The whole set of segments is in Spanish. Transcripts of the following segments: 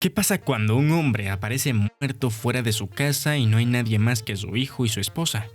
¿Qué pasa cuando un hombre aparece muerto fuera de su casa y no hay nadie más que su hijo y su esposa?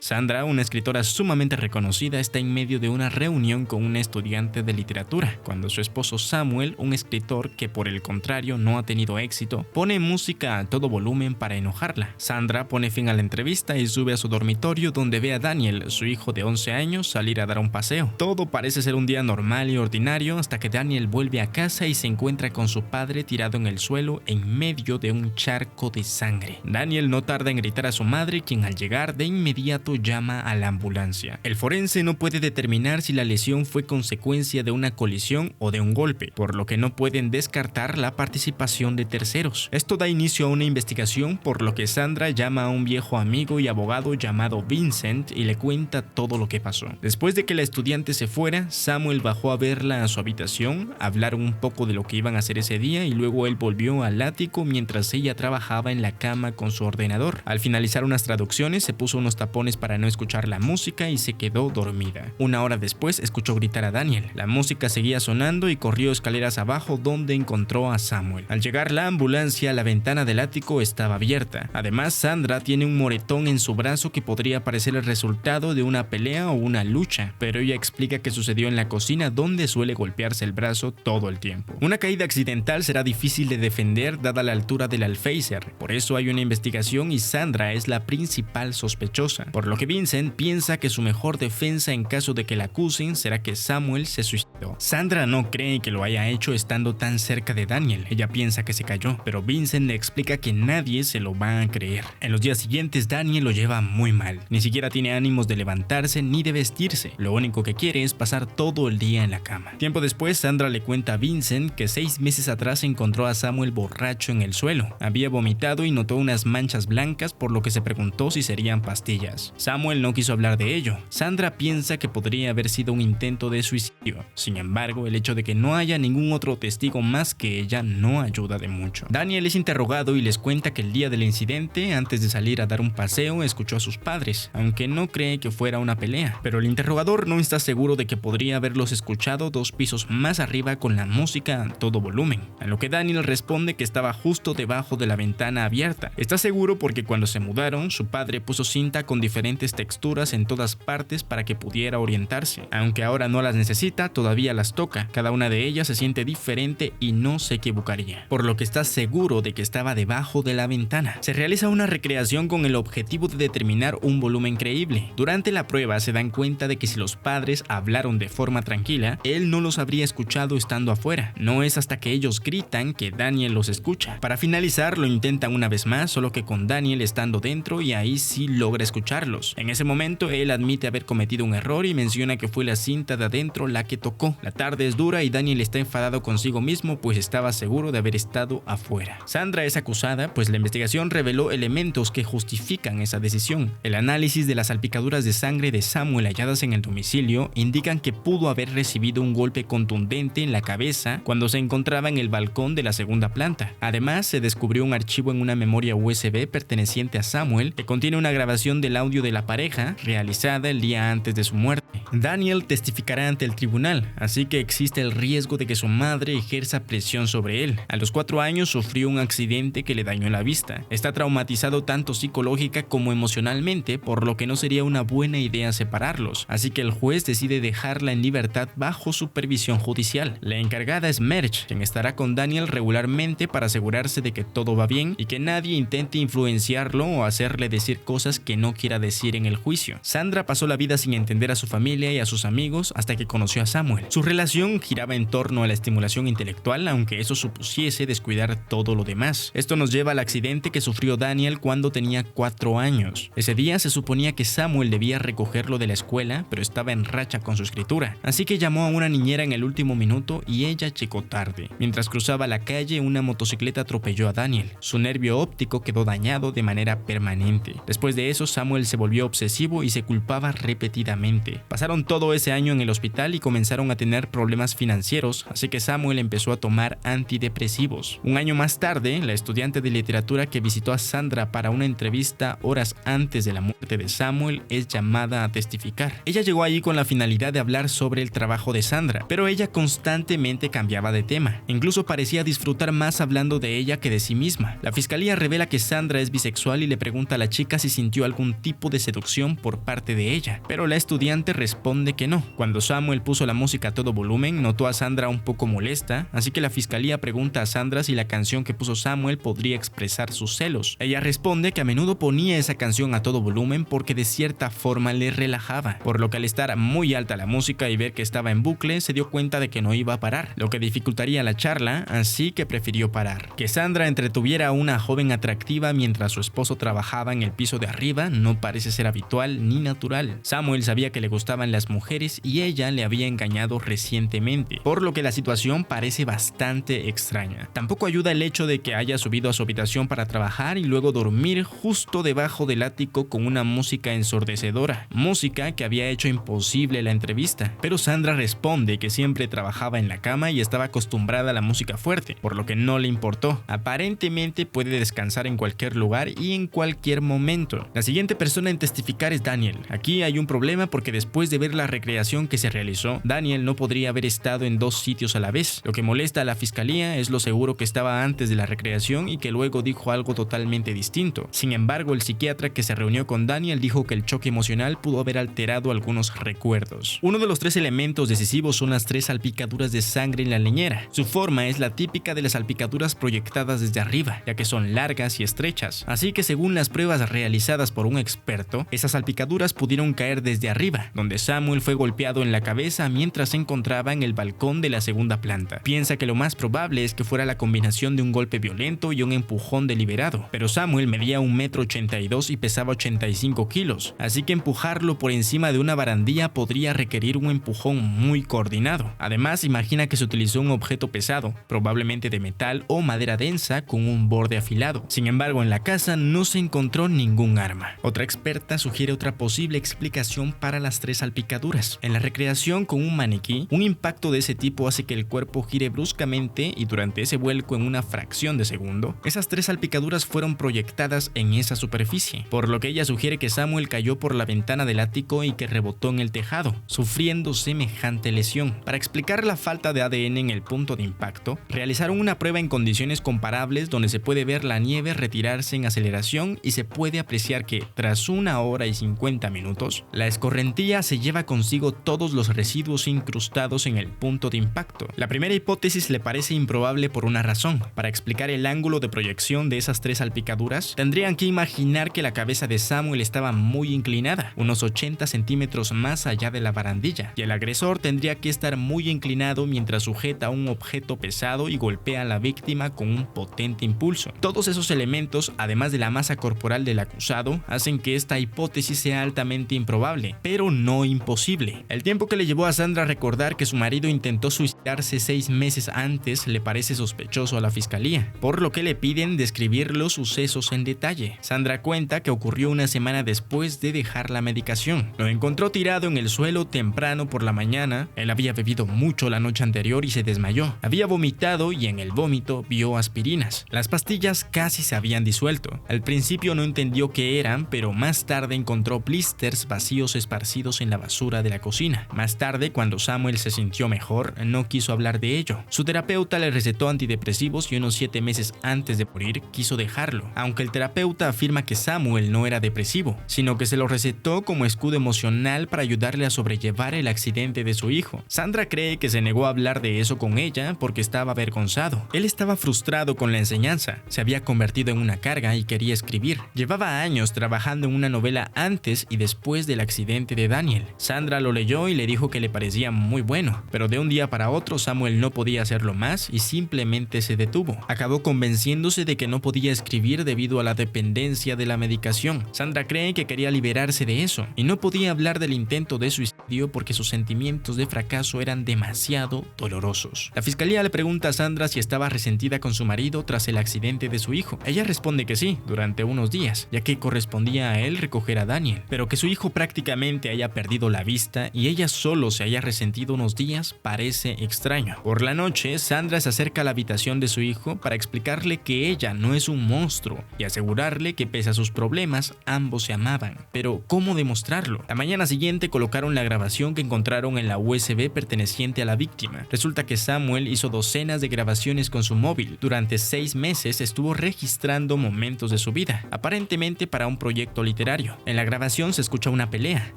Sandra, una escritora sumamente reconocida, está en medio de una reunión con una estudiante de literatura, cuando su esposo Samuel, un escritor que por el contrario no ha tenido éxito, pone música a todo volumen para enojarla. Sandra pone fin a la entrevista y sube a su dormitorio donde ve a Daniel, su hijo de 11 años, salir a dar un paseo. Todo parece ser un día normal y ordinario hasta que Daniel vuelve a casa y se encuentra con su padre tirado en el suelo en medio de un charco de sangre. Daniel no tarda en gritar a su madre, quien al llegar de inmediato llama a la ambulancia. El forense no puede determinar si la lesión fue consecuencia de una colisión o de un golpe, por lo que no pueden descartar la participación de terceros. Esto da inicio a una investigación, por lo que Sandra llama a un viejo amigo y abogado llamado Vincent y le cuenta todo lo que pasó. Después de que la estudiante se fuera, Samuel bajó a verla a su habitación, hablaron un poco de lo que iban a hacer ese día y luego él volvió al ático mientras ella trabajaba en la cama con su ordenador. Al finalizar unas traducciones, se puso unos tapones para no escuchar la música y se quedó dormida. Una hora después escuchó gritar a Daniel. La música seguía sonando y corrió escaleras abajo donde encontró a Samuel. Al llegar la ambulancia, la ventana del ático estaba abierta. Además, Sandra tiene un moretón en su brazo que podría parecer el resultado de una pelea o una lucha, pero ella explica que sucedió en la cocina donde suele golpearse el brazo todo el tiempo. Una caída accidental será difícil de defender dada la altura del alféizar, por eso hay una investigación y Sandra es la principal sospechosa, por lo que Vincent piensa que su mejor defensa en caso de que la acusen será que Samuel se suicidó. Sandra no cree que lo haya hecho estando tan cerca de Daniel, ella piensa que se cayó, pero Vincent le explica que nadie se lo va a creer. En los días siguientes Daniel lo lleva muy mal, ni siquiera tiene ánimos de levantarse ni de vestirse, lo único que quiere es pasar todo el día en la cama. Tiempo después Sandra le cuenta a Vincent que 6 meses atrás encontró a Samuel borracho en el suelo, había vomitado y notó unas manchas blancas, por lo que se preguntó si serían pastillas. Samuel no quiso hablar de ello. Sandra piensa que podría haber sido un intento de suicidio. Sin embargo, el hecho de que no haya ningún otro testigo más que ella no ayuda de mucho. Daniel es interrogado y les cuenta que el día del incidente, antes de salir a dar un paseo, escuchó a sus padres, aunque no cree que fuera una pelea. Pero el interrogador no está seguro de que podría haberlos escuchado 2 pisos más arriba con la música a todo volumen, a lo que Daniel responde que estaba justo debajo de la ventana abierta. Está seguro porque cuando se mudaron, su padre puso cinta con diferentes texturas en todas partes para que pudiera orientarse. Aunque ahora no las necesita, todavía las toca. Cada una de ellas se siente diferente y no se equivocaría, por lo que está seguro de que estaba debajo de la ventana. Se realiza una recreación con el objetivo de determinar un volumen creíble. Durante la prueba se dan cuenta de que si los padres hablaron de forma tranquila, él no los habría escuchado estando afuera. No es hasta que ellos gritan que Daniel los escucha. Para finalizar, lo intentan una vez más, solo que con Daniel estando dentro, y ahí sí logra escucharlos. En ese momento él admite haber cometido un error y menciona que fue la cinta de adentro la que tocó. La tarde es dura y Daniel está enfadado consigo mismo, pues estaba seguro de haber estado afuera. Sandra es acusada, pues la investigación reveló elementos que justifican esa decisión. El análisis de las salpicaduras de sangre de Samuel halladas en el domicilio indican que pudo haber recibido un golpe contundente en la cabeza cuando se encontraba en el balcón de la segunda planta. Además, se descubrió un archivo en una memoria USB perteneciente a Samuel que contiene una grabación del audio de la pareja realizada el día antes de su muerte. Daniel testificará ante el tribunal, así que existe el riesgo de que su madre ejerza presión sobre él. A los 4 años sufrió un accidente que le dañó la vista. Está traumatizado tanto psicológica como emocionalmente, por lo que no sería una buena idea separarlos, así que el juez decide dejarla en libertad bajo supervisión judicial. La encargada es Merch, quien estará con Daniel regularmente para asegurarse de que todo va bien y que nadie intente influenciarlo o hacerle decir cosas que no quiera decir en el juicio. Sandra pasó la vida sin entender a su familia y a sus amigos hasta que conoció a Samuel. Su relación giraba en torno a la estimulación intelectual, aunque eso supusiese descuidar todo lo demás. Esto nos lleva al accidente que sufrió Daniel cuando tenía 4 años. Ese día se suponía que Samuel debía recogerlo de la escuela, pero estaba en racha con su escritura, así que llamó a una niñera en el último minuto y ella llegó tarde. Mientras cruzaba la calle, una motocicleta atropelló a Daniel. Su nervio óptico quedó dañado de manera permanente. Después de eso, Samuel se volvió volvió obsesivo y se culpaba repetidamente. Pasaron todo ese año en el hospital y comenzaron a tener problemas financieros, así que Samuel empezó a tomar antidepresivos. Un año más tarde, la estudiante de literatura que visitó a Sandra para una entrevista horas antes de la muerte de Samuel es llamada a testificar. Ella llegó allí con la finalidad de hablar sobre el trabajo de Sandra, pero ella constantemente cambiaba de tema. Incluso parecía disfrutar más hablando de ella que de sí misma. La fiscalía revela que Sandra es bisexual y le pregunta a la chica si sintió algún tipo de seducción por parte de ella, pero la estudiante responde que no. Cuando Samuel puso la música a todo volumen, notó a Sandra un poco molesta, así que la fiscalía pregunta a Sandra si la canción que puso Samuel podría expresar sus celos. Ella responde que a menudo ponía esa canción a todo volumen porque de cierta forma le relajaba, por lo que al estar muy alta la música y ver que estaba en bucle, se dio cuenta de que no iba a parar, lo que dificultaría la charla, así que prefirió parar. Que Sandra entretuviera a una joven atractiva mientras su esposo trabajaba en el piso de arriba no parece ser habitual ni natural. Samuel sabía que le gustaban las mujeres y ella le había engañado recientemente, por lo que la situación parece bastante extraña. Tampoco ayuda el hecho de que haya subido a su habitación para trabajar y luego dormir justo debajo del ático con una música ensordecedora, música que había hecho imposible la entrevista. Pero Sandra responde que siempre trabajaba en la cama y estaba acostumbrada a la música fuerte, por lo que no le importó. Aparentemente puede descansar en cualquier lugar y en cualquier momento. La siguiente persona en testificar es Daniel. Aquí hay un problema porque después de ver la recreación que se realizó, Daniel no podría haber estado en dos sitios a la vez. Lo que molesta a la fiscalía es lo seguro que estaba antes de la recreación y que luego dijo algo totalmente distinto. Sin embargo, el psiquiatra que se reunió con Daniel dijo que el choque emocional pudo haber alterado algunos recuerdos. Uno de los tres elementos decisivos son las tres salpicaduras de sangre en la leñera. Su forma es la típica de las salpicaduras proyectadas desde arriba, ya que son largas y estrechas. Así que según las pruebas realizadas por un experto, esas salpicaduras pudieron caer desde arriba, donde Samuel fue golpeado en la cabeza mientras se encontraba en el balcón de la segunda planta. Piensa que lo más probable es que fuera la combinación de un golpe violento y un empujón deliberado, pero Samuel medía 1,82 m y pesaba 85 kilos, así que empujarlo por encima de una barandilla podría requerir un empujón muy coordinado. Además, imagina que se utilizó un objeto pesado, probablemente de metal o madera densa con un borde afilado. Sin embargo, en la casa no se encontró ningún arma. Otra experta sugiere otra posible explicación para las tres salpicaduras. En la recreación con un maniquí, un impacto de ese tipo hace que el cuerpo gire bruscamente y durante ese vuelco en una fracción de segundo, esas tres salpicaduras fueron proyectadas en esa superficie, por lo que ella sugiere que Samuel cayó por la ventana del ático y que rebotó en el tejado, sufriendo semejante lesión. Para explicar la falta de ADN en el punto de impacto, realizaron una prueba en condiciones comparables donde se puede ver la nieve retirarse en aceleración y se puede apreciar que, tras 1 hora y 50 minutos, la escorrentía se lleva consigo todos los residuos incrustados en el punto de impacto. La primera hipótesis le parece improbable por una razón. Para explicar el ángulo de proyección de esas tres salpicaduras, tendrían que imaginar que la cabeza de Samuel estaba muy inclinada, unos 80 centímetros más allá de la barandilla, y el agresor tendría que estar muy inclinado mientras sujeta un objeto pesado y golpea a la víctima con un potente impulso. Todos esos elementos, además de la masa corporal del acusado, hacen que esta hipótesis sea altamente improbable, pero no imposible. El tiempo que le llevó a Sandra a recordar que su marido intentó suicidarse 6 meses antes le parece sospechoso a la fiscalía, por lo que le piden describir los sucesos en detalle. Sandra cuenta que ocurrió una semana después de dejar la medicación. Lo encontró tirado en el suelo temprano por la mañana. Él había bebido mucho la noche anterior y se desmayó. Había vomitado y en el vómito vio aspirinas. Las pastillas casi se habían disuelto. Al principio no entendió qué eran, pero más tarde encontró blisters vacíos esparcidos en la basura de la cocina. Más tarde, cuando Samuel se sintió mejor, no quiso hablar de ello. Su terapeuta le recetó antidepresivos y unos 7 meses antes de morir quiso dejarlo, aunque el terapeuta afirma que Samuel no era depresivo, sino que se lo recetó como escudo emocional para ayudarle a sobrellevar el accidente de su hijo. Sandra cree que se negó a hablar de eso con ella porque estaba avergonzado. Él estaba frustrado con la enseñanza, se había convertido en una carga y quería escribir. Llevaba años trabajando en una novela antes y después del accidente de Daniel. Sandra lo leyó y le dijo que le parecía muy bueno, pero de un día para otro Samuel no podía hacerlo más y simplemente se detuvo. Acabó convenciéndose de que no podía escribir debido a la dependencia de la medicación. Sandra cree que quería liberarse de eso y no podía hablar del intento de suicidio porque sus sentimientos de fracaso eran demasiado dolorosos. La fiscalía le pregunta a Sandra si estaba resentida con su marido tras el accidente de su hijo. Ella responde que sí, durante unos días, ya que correspondía a él recoger a Daniel, pero que su hijo prácticamente haya perdido la vista y ella solo se haya resentido unos días parece extraño. Por la noche, Sandra se acerca a la habitación de su hijo para explicarle que ella no es un monstruo y asegurarle que pese a sus problemas, ambos se amaban. Pero, ¿cómo demostrarlo? La mañana siguiente colocaron la grabación que encontraron en la USB perteneciente a la víctima. Resulta que Samuel hizo docenas de grabaciones con su móvil. Durante 6 meses estuvo registrando momentos de su vida, aparentemente para un proyecto literario. En la grabación se escucha una pelea,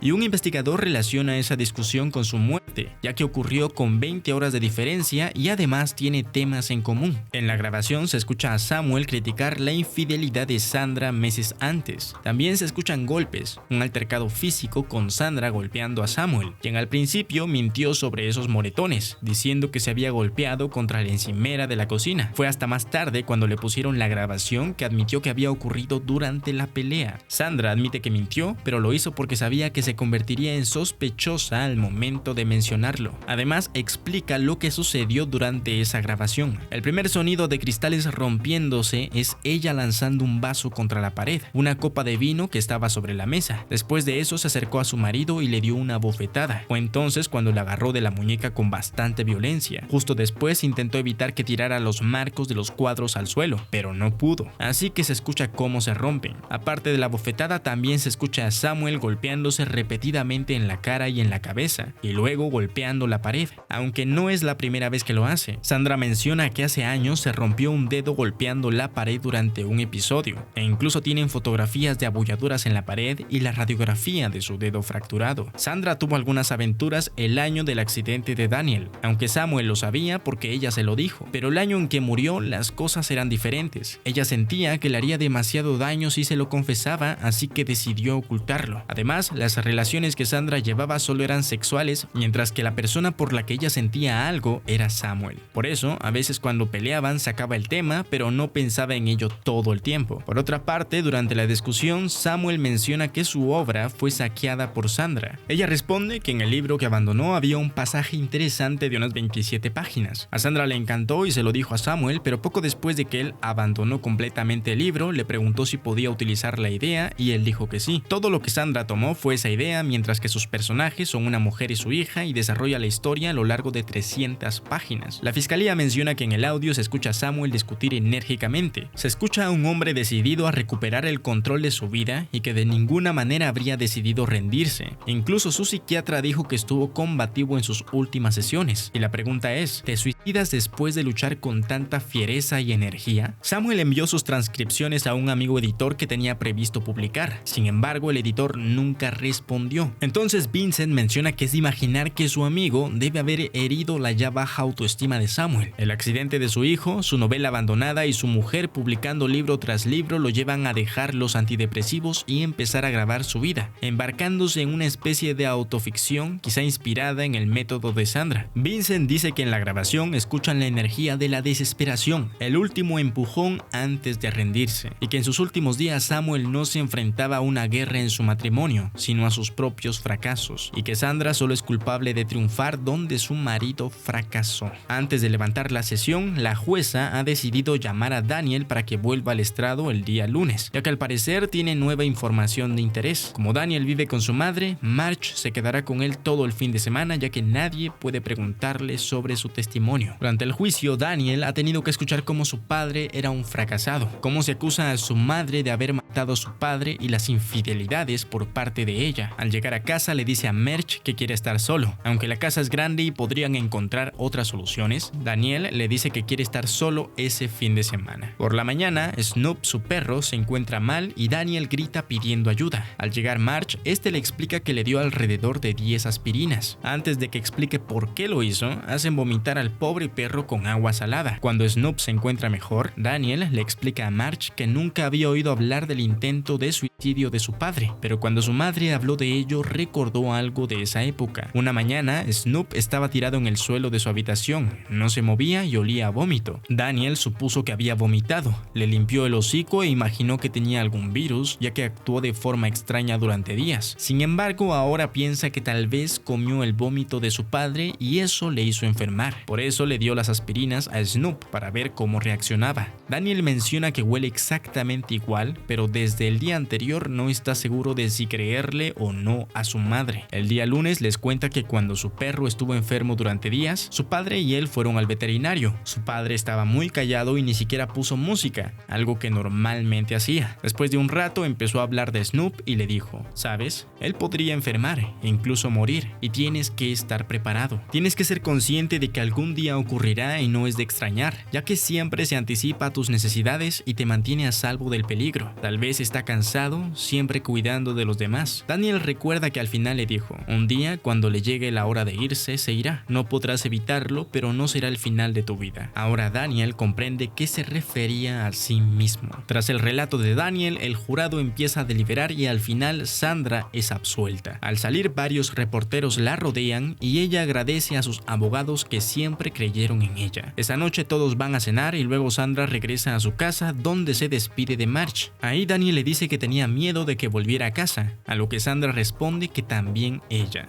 y un investigador relaciona esa discusión con su muerte, ya que ocurrió con 20 horas de diferencia y además tiene temas en común. En la grabación se escucha a Samuel criticar la infidelidad de Sandra meses antes. También se escuchan golpes, un altercado físico con Sandra golpeando a Samuel, quien al principio mintió sobre esos moretones, diciendo que se había golpeado contra la encimera de la cocina. Fue hasta más tarde cuando le pusieron la grabación que admitió que había ocurrido durante la pelea. Sandra admite que mintió, pero lo hizo porque sabía que se convertiría en sospechosa al momento de mencionarlo. Además, explica lo que sucedió durante esa grabación. El primer sonido de cristales rompiéndose es ella lanzando un vaso contra la pared, una copa de vino que estaba sobre la mesa. Después de eso se acercó a su marido y le dio una bofetada. Fue entonces cuando le agarró de la muñeca con bastante violencia. Justo después intentó evitar que tirara los marcos de los cuadros al suelo, pero no pudo. Así que se escucha cómo se rompen. Aparte de la bofetada, también se escucha a Samuel golpeándose repetidamente en la cara y en la cabeza, y luego golpeando la pared, aunque no es la primera vez que lo hace. Sandra menciona que hace años se rompió un dedo golpeando la pared durante un episodio, e incluso tienen fotografías de abolladuras en la pared y la radiografía de su dedo fracturado. Sandra tuvo algunas aventuras el año del accidente de Daniel, aunque Samuel lo sabía porque ella se lo dijo, pero el año en que murió las cosas eran diferentes. Ella sentía que le haría demasiado daño si se lo confesaba, así que decidió ocultarlo. Además, las relaciones que Sandra llevaba solo eran sexuales, mientras que la persona por la que ella sentía algo era Samuel. Por eso, a veces cuando peleaban sacaba el tema, pero no pensaba en ello todo el tiempo. Por otra parte, durante la discusión, Samuel menciona que su obra fue saqueada por Sandra. Ella responde que en el libro que abandonó había un pasaje interesante de unas 27 páginas. A Sandra le encantó y se lo dijo a Samuel, pero poco después de que él abandonó completamente el libro, le preguntó si podía utilizar la idea y él dijo que sí. Todo lo que Sandra tomó fue esa idea, mientras que sus personajes son una mujer y su hija y desarrolla la historia a lo largo de 300 páginas. La fiscalía menciona que en el audio se escucha a Samuel discutir enérgicamente. Se escucha a un hombre decidido a recuperar el control de su vida y que de ninguna manera habría decidido rendirse. Incluso su psiquiatra dijo que estuvo combativo en sus últimas sesiones. Y la pregunta es, ¿te suicidas después de luchar con tanta fiereza y energía? Samuel envió sus transcripciones a un amigo editor que tenía previsto publicar. Sin embargo, el editor nunca respondió. Entonces Vincent menciona que es de imaginar que su amigo debe haber herido la ya baja autoestima de Samuel. El accidente de su hijo, su novela abandonada y su mujer publicando libro tras libro lo llevan a dejar los antidepresivos y empezar a grabar su vida, embarcándose en una especie de autoficción, quizá inspirada en el método de Sandra. Vincent dice que en la grabación escuchan la energía de la desesperación, el último empujón antes de rendirse, y que en sus últimos días Samuel no se enfrentaba a una guerra en su matrimonio, sino a sus propios fracasos, y que Sandra solo es culpable de triunfar donde su marido fracasó. Antes de levantar la sesión, la jueza ha decidido llamar a Daniel para que vuelva al estrado el día lunes, ya que al parecer tiene nueva información de interés. Como Daniel vive con su madre, Marge se quedará con él todo el fin de semana, ya que nadie puede preguntarle sobre su testimonio. Durante el juicio, Daniel ha tenido que escuchar cómo su padre era un fracasado, cómo se acusa a su madre de haber matado a su padre y las infidelidades por parte de ella. Al llegar a casa le dice a Marge que quiere estar solo. Aunque la casa es grande y podrían encontrar otras soluciones, Daniel le dice que quiere estar solo ese fin de semana. Por la mañana, Snoop, su perro, se encuentra mal y Daniel grita pidiendo ayuda. Al llegar Marge, este le explica que le dio alrededor de 10 aspirinas. Antes de que explique por qué lo hizo, hacen vomitar al pobre perro con agua salada. Cuando Snoop se encuentra mejor, Daniel le explica a Marge que nunca había oído hablar del intento de suicidio de su padre, pero cuando su madre habló de ello, recordó algo de esa época. Una mañana, Snoop estaba tirado en el suelo de su habitación, no se movía y olía a vómito. Daniel supuso que había vomitado, le limpió el hocico e imaginó que tenía algún virus, ya que actuó de forma extraña durante días. Sin embargo, ahora piensa que tal vez comió el vómito de su padre y eso le hizo enfermar. Por eso le dio las aspirinas a Snoop para ver cómo reaccionaba. Daniel menciona que huele exactamente igual, pero desde el día anterior mayor no está seguro de si creerle o no a su madre. El día lunes les cuenta que cuando su perro estuvo enfermo durante días, su padre y él fueron al veterinario. Su padre estaba muy callado y ni siquiera puso música, algo que normalmente hacía. Después de un rato empezó a hablar de Snoop y le dijo: ¿sabes? Él podría enfermar e incluso morir, y tienes que estar preparado. Tienes que ser consciente de que algún día ocurrirá y no es de extrañar, ya que siempre se anticipa a tus necesidades y te mantiene a salvo del peligro. Tal vez está cansado, siempre cuidando de los demás. Daniel recuerda que al final le dijo: un día, cuando le llegue la hora de irse, se irá. No podrás evitarlo, pero no será el final de tu vida. Ahora Daniel comprende que se refería a sí mismo. Tras el relato de Daniel, el jurado empieza a deliberar y al final Sandra es absuelta. Al salir, varios reporteros la rodean y ella agradece a sus abogados que siempre creyeron en ella. Esa noche todos van a cenar y luego Sandra regresa a su casa, donde se despide de Marge. Ahí Daniel le dice que tenía miedo de que volviera a casa, a lo que Sandra responde que también ella.